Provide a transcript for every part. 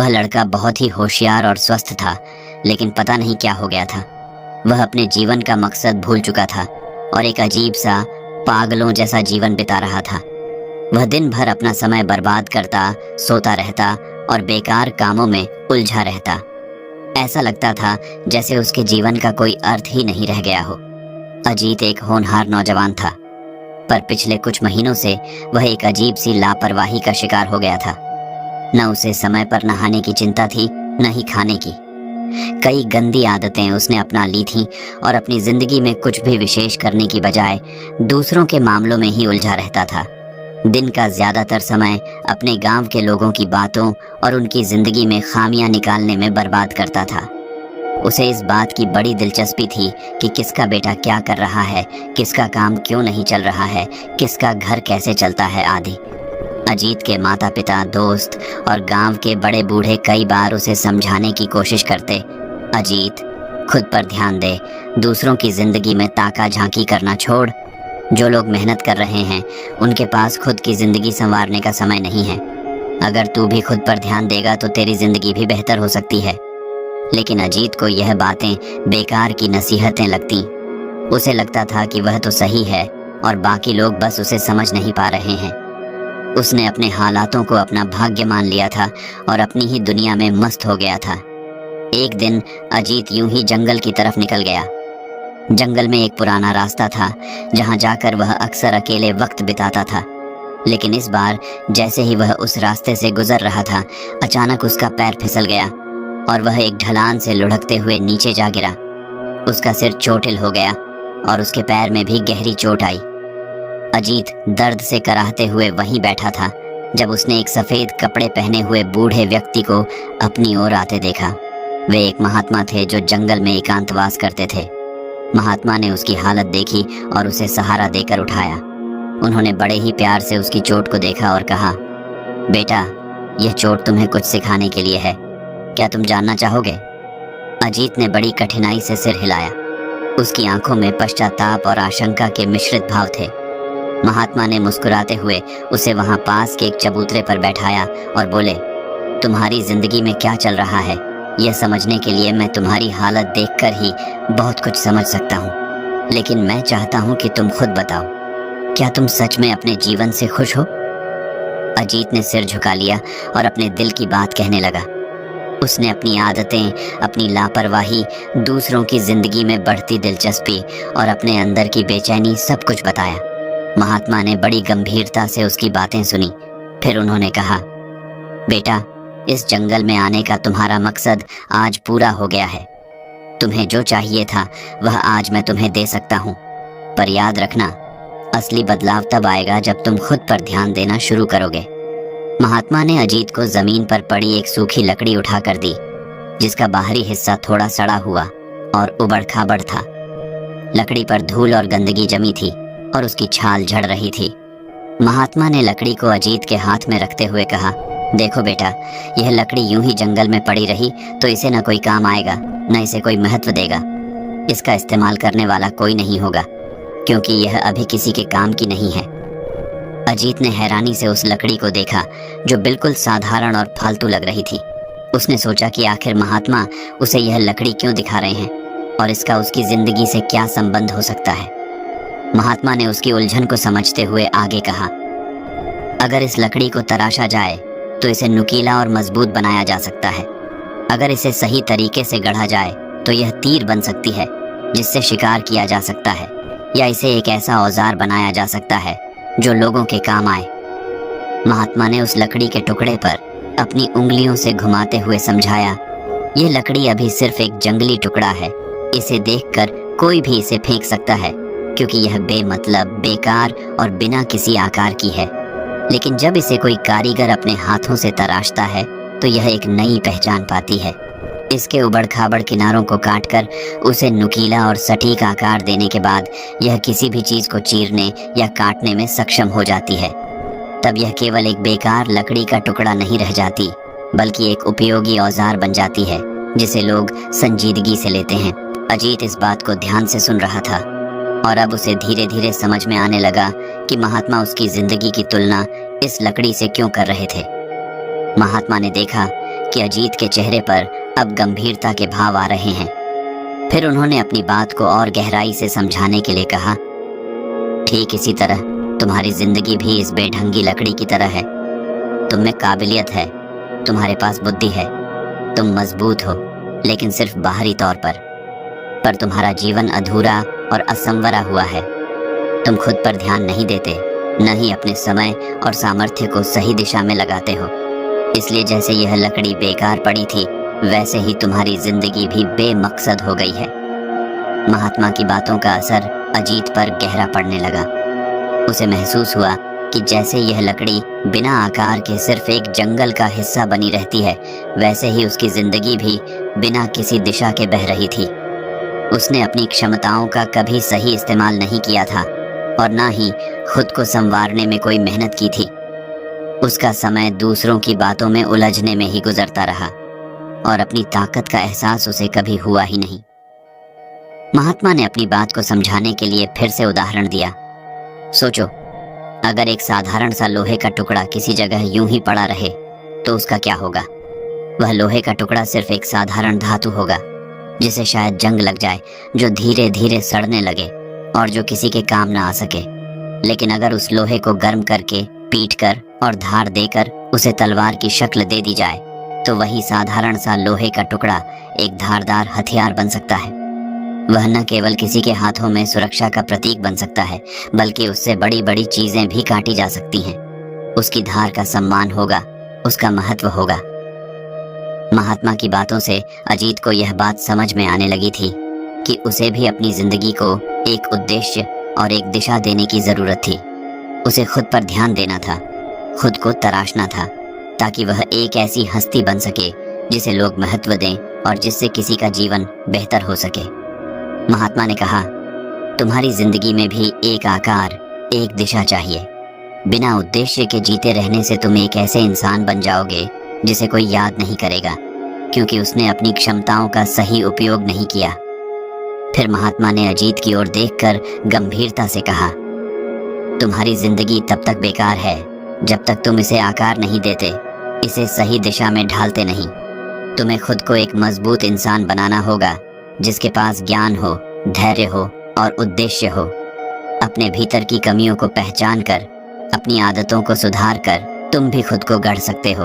वह लड़का बहुत ही होशियार और स्वस्थ था, लेकिन पता नहीं क्या हो गया था। वह अपने जीवन का मकसद भूल चुका था और एक अजीब सा पागलों जैसा जीवन बिता रहा था। वह दिन भर अपना समय बर्बाद करता, सोता रहता और बेकार कामों में उलझा रहता। ऐसा लगता था जैसे उसके जीवन का कोई अर्थ ही नहीं रह गया हो। अजीत एक होनहार नौजवान था, पर पिछले कुछ महीनों से वह एक अजीब सी लापरवाही का शिकार हो गया था। न उसे समय पर नहाने की चिंता थी, न ही खाने की। कई गंदी आदतें उसने अपना ली थीं और अपनी जिंदगी में कुछ भी विशेष करने की बजाय दूसरों के मामलों में ही उलझा रहता था। दिन का ज्यादातर समय अपने गांव के लोगों की बातों और उनकी जिंदगी में खामियां निकालने में बर्बाद करता था। उसे इस बात की बड़ी दिलचस्पी थी कि किसका बेटा क्या कर रहा है, किसका काम क्यों नहीं चल रहा है, किसका घर कैसे चलता है आदि। अजीत के माता पिता, दोस्त और गांव के बड़े बूढ़े कई बार उसे समझाने की कोशिश करते, अजीत खुद पर ध्यान दे, दूसरों की जिंदगी में ताका झांकी करना छोड़। जो लोग मेहनत कर रहे हैं उनके पास खुद की जिंदगी संवारने का समय नहीं है। अगर तू भी खुद पर ध्यान देगा तो तेरी जिंदगी भी बेहतर हो सकती है। लेकिन अजीत को यह बातें बेकार की नसीहतें लगती। उसे लगता था कि वह तो सही है और बाकी लोग बस उसे समझ नहीं पा रहे हैं। उसने अपने हालातों को अपना भाग्य मान लिया था और अपनी ही दुनिया में मस्त हो गया था। एक दिन अजीत यूं ही जंगल की तरफ निकल गया। जंगल में एक पुराना रास्ता था जहां जाकर वह अक्सर अकेले वक्त बिताता था। लेकिन इस बार जैसे ही वह उस रास्ते से गुजर रहा था, अचानक उसका पैर फिसल गया और वह एक ढलान से लुढ़कते हुए नीचे जा गिरा। उसका सिर चोटिल हो गया और उसके पैर में भी गहरी चोट आई। अजीत दर्द से कराहते हुए वहीं बैठा था जब उसने एक सफेद कपड़े पहने हुए बूढ़े व्यक्ति को अपनी ओर आते देखा। वे एक महात्मा थे जो जंगल में एकांतवास करते थे। महात्मा ने उसकी हालत देखी और उसे सहारा देकर उठाया। उन्होंने बड़े ही प्यार से उसकी चोट को देखा और कहा, बेटा, यह चोट तुम्हें कुछ सिखाने के लिए है। क्या तुम जानना चाहोगे? अजीत ने बड़ी कठिनाई से सिर हिलाया। उसकी आंखों में पश्चाताप और आशंका के मिश्रित भाव थे। महात्मा ने मुस्कुराते हुए उसे वहां पास के एक चबूतरे पर बैठाया और बोले, तुम्हारी जिंदगी में क्या चल रहा है यह समझने के लिए मैं तुम्हारी हालत देखकर ही बहुत कुछ समझ सकता हूँ। लेकिन मैं चाहता हूँ कि तुम खुद बताओ, क्या तुम सच में अपने जीवन से खुश हो? अजीत ने सिर झुका लिया और अपने दिल की बात कहने लगा। उसने अपनी आदतें, अपनी लापरवाही, दूसरों की जिंदगी में बढ़ती दिलचस्पी और अपने अंदर की बेचैनी सब कुछ बताया। महात्मा ने बड़ी गंभीरता से उसकी बातें सुनी। फिर उन्होंने कहा, बेटा, इस जंगल में आने का तुम्हारा मकसद आज पूरा हो गया है। तुम्हें जो चाहिए था वह आज मैं तुम्हें दे सकता हूँ, पर याद रखना, असली बदलाव तब आएगा जब तुम खुद पर ध्यान देना शुरू करोगे। महात्मा ने अजीत को जमीन पर पड़ी एक सूखी लकड़ी उठाकर दी, जिसका बाहरी हिस्सा थोड़ा सड़ा हुआ और उबड़ खाबड़ था। लकड़ी पर धूल और गंदगी जमी थी और उसकी छाल झड़ रही थी। महात्मा ने लकड़ी को अजीत के हाथ में रखते हुए कहा, देखो बेटा, यह लकड़ी यूं ही जंगल में पड़ी रही तो इसे न कोई काम आएगा, न इसे कोई महत्व देगा। इसका इस्तेमाल करने वाला कोई नहीं होगा, क्योंकि यह अभी किसी के काम की नहीं है। अजीत ने हैरानी से उस लकड़ी को देखा जो बिल्कुल साधारण और फालतू लग रही थी। उसने सोचा कि आखिर महात्मा उसे यह लकड़ी क्यों दिखा रहे हैं और इसका उसकी जिंदगी से क्या संबंध हो सकता है। महात्मा ने उसकी उलझन को समझते हुए आगे कहा, अगर इस लकड़ी को तराशा जाए तो इसे नुकीला और मजबूत बनाया जा सकता है। अगर इसे सही तरीके से गढ़ा जाए तो यह तीर बन सकती है जिससे शिकार किया जा सकता है, या इसे एक ऐसा औजार बनाया जा सकता है जो लोगों के काम आए। महात्मा ने उस लकड़ी के टुकड़े पर अपनी उंगलियों से घुमाते हुए समझाया, यह लकड़ी अभी सिर्फ एक जंगली टुकड़ा है। इसे देखकर कोई भी इसे फेंक सकता है, क्योंकि यह बेमतलब, बेकार और बिना किसी आकार की है। लेकिन जब इसे कोई कारीगर अपने हाथों से तराशता है तो यह एक नई पहचान पाती है। इसके उबड़ खाबड़ किनारों को काटकर उसे नुकीला और सटीक आकार देने के बाद यह किसी भी चीज को चीरने या काटने में सक्षम हो जाती है। तब यह केवल एक बेकार लकड़ी का टुकड़ा नहीं रह जाती, बल्कि एक उपयोगी औजार बन जाती है जिसे लोग संजीदगी से लेते हैं। अजीत इस बात को ध्यान से सुन रहा था और अब उसे धीरे धीरे समझ में आने लगा कि महात्मा उसकी जिंदगी की तुलना इस लकड़ी से क्यों कर रहे थे। महात्मा ने देखा कि अजीत के चेहरे पर अब गंभीरता के भाव आ रहे हैं। फिर उन्होंने अपनी बात को और गहराई से समझाने के लिए कहा, ठीक इसी तरह तुम्हारी जिंदगी भी इस बेढंगी लकड़ी की तरह है। तुम में काबिलियत है, तुम्हारे पास बुद्धि है, तुम मजबूत हो, लेकिन सिर्फ बाहरी तौर पर तुम्हारा जीवन अधूरा और असंवरा हुआ है। तुम खुद पर ध्यान नहीं देते, न ही अपने समय और सामर्थ्य को सही दिशा में लगाते हो। इसलिए जैसे यह लकड़ी बेकार पड़ी थी, वैसे ही तुम्हारी जिंदगी भी बेमकसद हो गई है। महात्मा की बातों का असर अजीत पर गहरा पड़ने लगा। उसे महसूस हुआ कि जैसे यह लकड़ी बिना आकार के सिर्फ एक जंगल का हिस्सा बनी रहती है, वैसे ही उसकी जिंदगी भी बिना किसी दिशा के बह रही थी। उसने अपनी क्षमताओं का कभी सही इस्तेमाल नहीं किया था और ना ही खुद को संवारने में कोई मेहनत की थी। उसका समय दूसरों की बातों में उलझने में ही गुजरता रहा और अपनी ताकत का एहसास उसे कभी हुआ ही नहीं। महात्मा ने अपनी बात को समझाने के लिए फिर से उदाहरण दिया। सोचो, अगर एक साधारण सा लोहे का टुकड़ा किसी जगह यूं ही पड़ा रहे तो उसका क्या होगा? वह लोहे का टुकड़ा सिर्फ एक साधारण धातु होगा जिसे शायद जंग लग जाए, जो धीरे धीरे सड़ने लगे और जो किसी के काम ना आ सके। लेकिन अगर उस लोहे को गर्म करके, पीट कर और धार देकर उसे तलवार की शक्ल दे दी जाए तो वही साधारण सा लोहे का टुकड़ा एक धारदार हथियार बन सकता है। वह न केवल किसी के हाथों में सुरक्षा का प्रतीक बन सकता है, बल्कि उससे बड़ी बड़ी चीजें भी काटी जा सकती हैं। उसकी धार का सम्मान होगा, उसका महत्व होगा। महात्मा की बातों से अजीत को यह बात समझ में आने लगी थी कि उसे भी अपनी जिंदगी को एक उद्देश्य और एक दिशा देने की जरूरत थी। उसे खुद पर ध्यान देना था, खुद को तराशना था, ताकि वह एक ऐसी हस्ती बन सके जिसे लोग महत्व दें और जिससे किसी का जीवन बेहतर हो सके। महात्मा ने कहा, तुम्हारी जिंदगी में भी एक आकार, एक दिशा चाहिए। बिना उद्देश्य के जीते रहने से तुम एक ऐसे इंसान बन जाओगे जिसे कोई याद नहीं करेगा, क्योंकि उसने अपनी क्षमताओं का सही उपयोग नहीं किया। फिर महात्मा ने अजीत की ओर देखकर गंभीरता से कहा, तुम्हारी जिंदगी तब तक बेकार है जब तक तुम इसे आकार नहीं देते, इसे सही दिशा में ढालते नहीं। तुम्हें खुद को एक मजबूत इंसान बनाना होगा जिसके पास ज्ञान हो, धैर्य हो और उद्देश्य हो। अपने भीतर की कमियों को पहचान कर, अपनी आदतों को सुधार कर तुम भी खुद को गढ़ सकते हो।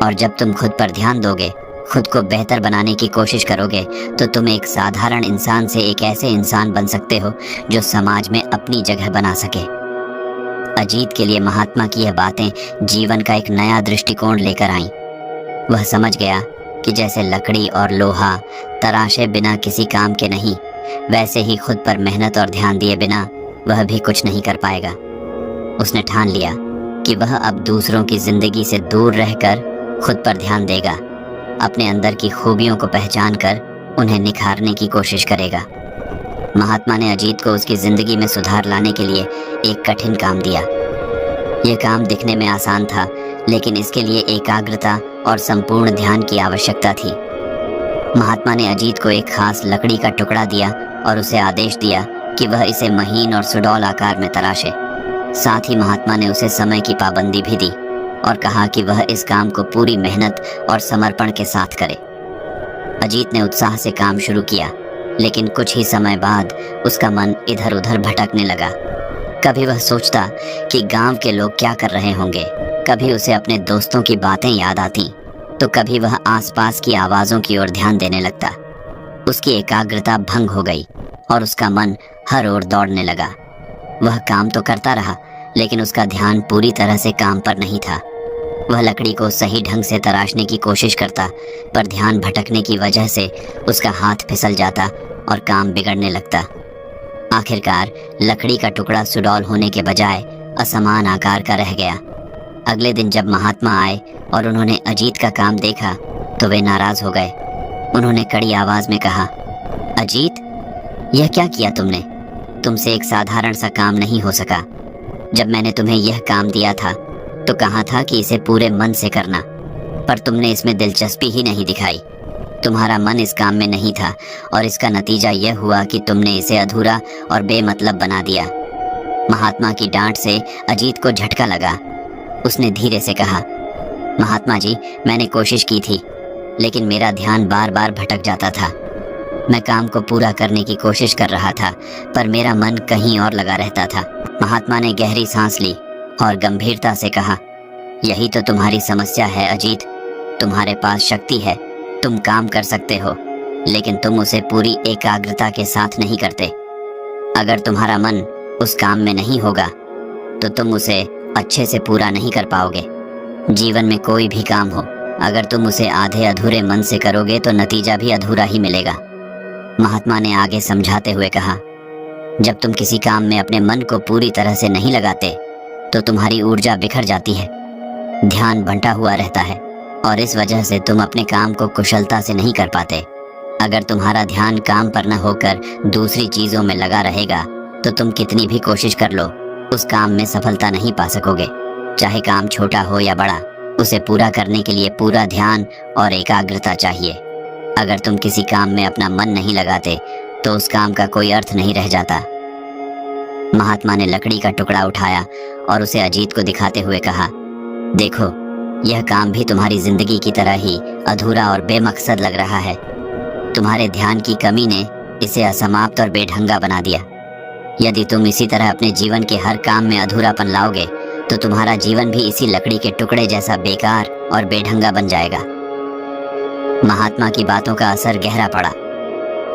और जब तुम खुद पर ध्यान दोगे, खुद को बेहतर बनाने की कोशिश करोगे, तो तुम एक साधारण इंसान से एक ऐसे इंसान बन सकते हो जो समाज में अपनी जगह बना सके। अजीत के लिए महात्मा की यह बातें जीवन का एक नया दृष्टिकोण लेकर आईं। वह समझ गया कि जैसे लकड़ी और लोहा तराशे बिना किसी काम के नहीं, वैसे ही खुद पर मेहनत और ध्यान दिए बिना वह भी कुछ नहीं कर पाएगा। उसने ठान लिया कि वह अब दूसरों की जिंदगी से दूर रहकर खुद पर ध्यान देगा, अपने अंदर की खूबियों को पहचान कर उन्हें निखारने की कोशिश करेगा। महात्मा ने अजीत को उसकी जिंदगी में सुधार लाने के लिए एक कठिन काम दिया। यह काम दिखने में आसान था, लेकिन इसके लिए एकाग्रता और संपूर्ण ध्यान की आवश्यकता थी। महात्मा ने अजीत को एक खास लकड़ी का टुकड़ा दिया और उसे आदेश दिया कि वह इसे महीन और सुडौल आकार में तराशे। साथ ही महात्मा ने उसे समय की पाबंदी भी दी और कहा कि वह इस काम को पूरी मेहनत और समर्पण के साथ करे। अजीत ने उत्साह से काम शुरू किया, लेकिन कुछ ही समय बाद उसका मन इधर उधर भटकने लगा। कभी वह सोचता कि गांव के लोग क्या कर रहे होंगे, कभी उसे अपने दोस्तों की बातें याद आती, तो कभी वह आसपास की आवाज़ों की ओर ध्यान देने लगता। उसकी एकाग्रता भंग हो गई और उसका मन हर ओर दौड़ने लगा। वह काम तो करता रहा, लेकिन उसका ध्यान पूरी तरह से काम पर नहीं था। वह लकड़ी को सही ढंग से तराशने की कोशिश करता, पर ध्यान भटकने की वजह से उसका हाथ फिसल जाता और काम बिगड़ने लगता। आखिरकार लकड़ी का टुकड़ा सुडौल होने के बजाय असमान आकार का रह गया। अगले दिन जब महात्मा आए और उन्होंने अजीत का काम देखा तो वे नाराज हो गए। उन्होंने कड़ी आवाज में कहा, अजीत, यह क्या किया तुमने? तुमसे एक साधारण सा काम नहीं हो सका। जब मैंने तुम्हें यह काम दिया था तो कहा था कि इसे पूरे मन से करना, पर तुमने इसमें दिलचस्पी ही नहीं दिखाई। तुम्हारा मन इस काम में नहीं था और इसका नतीजा यह हुआ कि तुमने इसे अधूरा और बेमतलब बना दिया। महात्मा की डांट से अजीत को झटका लगा। उसने धीरे से कहा, महात्मा जी, मैंने कोशिश की थी, लेकिन मेरा ध्यान बार बार भटक जाता था। मैं काम को पूरा करने की कोशिश कर रहा था, पर मेरा मन कहीं और लगा रहता था। महात्मा ने गहरी सांस ली और गंभीरता से कहा, यही तो तुम्हारी समस्या है अजीत। तुम्हारे पास शक्ति है, तुम काम कर सकते हो, लेकिन तुम उसे पूरी एकाग्रता के साथ नहीं करते। अगर तुम्हारा मन उस काम में नहीं होगा तो तुम उसे अच्छे से पूरा नहीं कर पाओगे। जीवन में कोई भी काम हो, अगर तुम उसे आधे अधूरे मन से करोगे तो नतीजा भी अधूरा ही मिलेगा। महात्मा ने आगे समझाते हुए कहा, जब तुम किसी काम में अपने मन को पूरी तरह से नहीं लगाते तो तुम्हारी ऊर्जा बिखर जाती है, ध्यान बंटा हुआ रहता है और इस वजह से तुम अपने काम को कुशलता से नहीं कर पाते। अगर तुम्हारा ध्यान काम पर न होकर दूसरी चीजों में लगा रहेगा तो तुम कितनी भी कोशिश कर लो, उस काम में सफलता नहीं पा सकोगे। चाहे काम छोटा हो या बड़ा, उसे पूरा करने के लिए पूरा ध्यान और एकाग्रता चाहिए। अगर तुम किसी काम में अपना मन नहीं लगाते तो उस काम का कोई अर्थ नहीं रह जाता। महात्मा ने लकड़ी का टुकड़ा उठाया और उसे अजीत को दिखाते हुए कहा, देखो, यह काम भी तुम्हारी जिंदगी की तरह ही अधूरा और बेमकसद लग रहा है। तुम्हारे ध्यान की कमी ने इसे असमाप्त और बेढंगा बना दिया। यदि तुम इसी तरह अपने जीवन के हर काम में अधूरापन लाओगे तो तुम्हारा जीवन भी इसी लकड़ी के टुकड़े जैसा बेकार और बेढंगा बन जाएगा। महात्मा की बातों का असर गहरा पड़ा।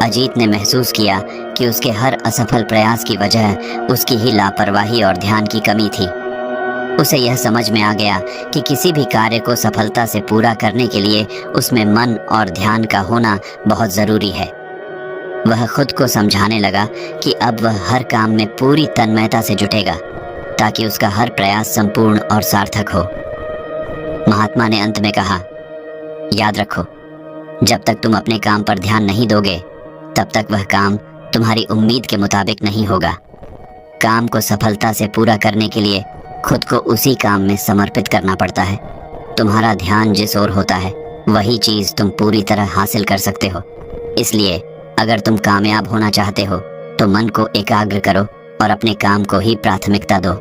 अजीत ने महसूस किया कि उसके हर असफल प्रयास की वजह उसकी ही लापरवाही और ध्यान की कमी थी। उसे यह समझ में आ गया कि किसी भी कार्य को सफलता से पूरा करने के लिए उसमें मन और ध्यान का होना बहुत ज़रूरी है। वह खुद को समझाने लगा कि अब वह हर काम में पूरी तन्मयता से जुटेगा ताकि उसका हर प्रयास संपूर्ण और सार्थक हो। महात्मा ने अंत में कहा, याद रखो, जब तक तुम अपने काम पर ध्यान नहीं दोगे तब तक वह काम तुम्हारी उम्मीद के मुताबिक नहीं होगा। काम को सफलता से पूरा करने के लिए खुद को उसी काम में समर्पित करना पड़ता है। तुम्हारा ध्यान जिस ओर होता है वही चीज तुम पूरी तरह हासिल कर सकते हो। इसलिए अगर तुम कामयाब होना चाहते हो तो मन को एकाग्र करो और अपने काम को ही प्राथमिकता दो।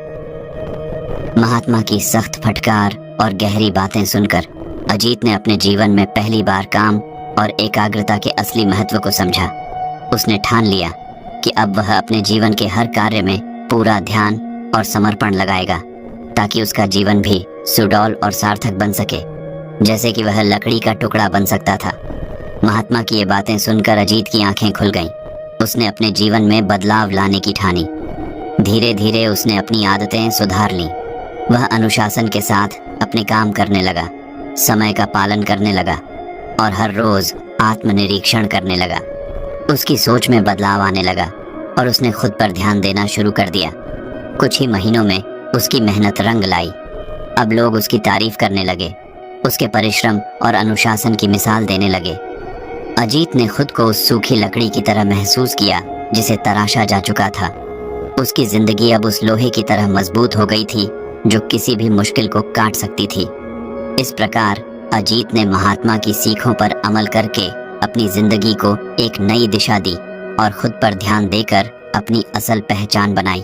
महात्मा की सख्त फटकार और गहरी बातें सुनकर अजीत ने अपने जीवन में पहली बार काम और एकाग्रता के असली महत्व को समझा। उसने ठान लिया कि अब वह अपने जीवन के हर कार्य में पूरा ध्यान और समर्पण लगाएगा ताकि उसका जीवन भी सुडौल और सार्थक बन सके, जैसे कि वह लकड़ी का टुकड़ा बन सकता था। महात्मा की ये बातें सुनकर अजीत की आंखें खुल गईं। उसने अपने जीवन में बदलाव लाने की ठानी। धीरे धीरे उसने अपनी आदतें सुधार लीं। वह अनुशासन के साथ अपने काम करने लगा, समय का पालन करने लगा और हर रोज आत्मनिरीक्षण करने लगा। उसकी सोच में बदलाव आने लगा और उसने खुद पर ध्यान देना शुरू कर दिया। कुछ ही महीनों में उसकी मेहनत रंग लाई। अब लोग उसकी तारीफ करने लगे, उसके परिश्रम और अनुशासन की मिसाल देने लगे। अजीत ने खुद को उस सूखी लकड़ी की तरह महसूस किया जिसे तराशा जा चुका था। उसकी जिंदगी अब उस लोहे की तरह मजबूत हो गई थी जो किसी भी मुश्किल को काट सकती थी। इस प्रकार अजीत ने महात्मा की सीखों पर अमल करके अपनी जिंदगी को एक नई दिशा दी और खुद पर ध्यान देकर अपनी असल पहचान बनाई।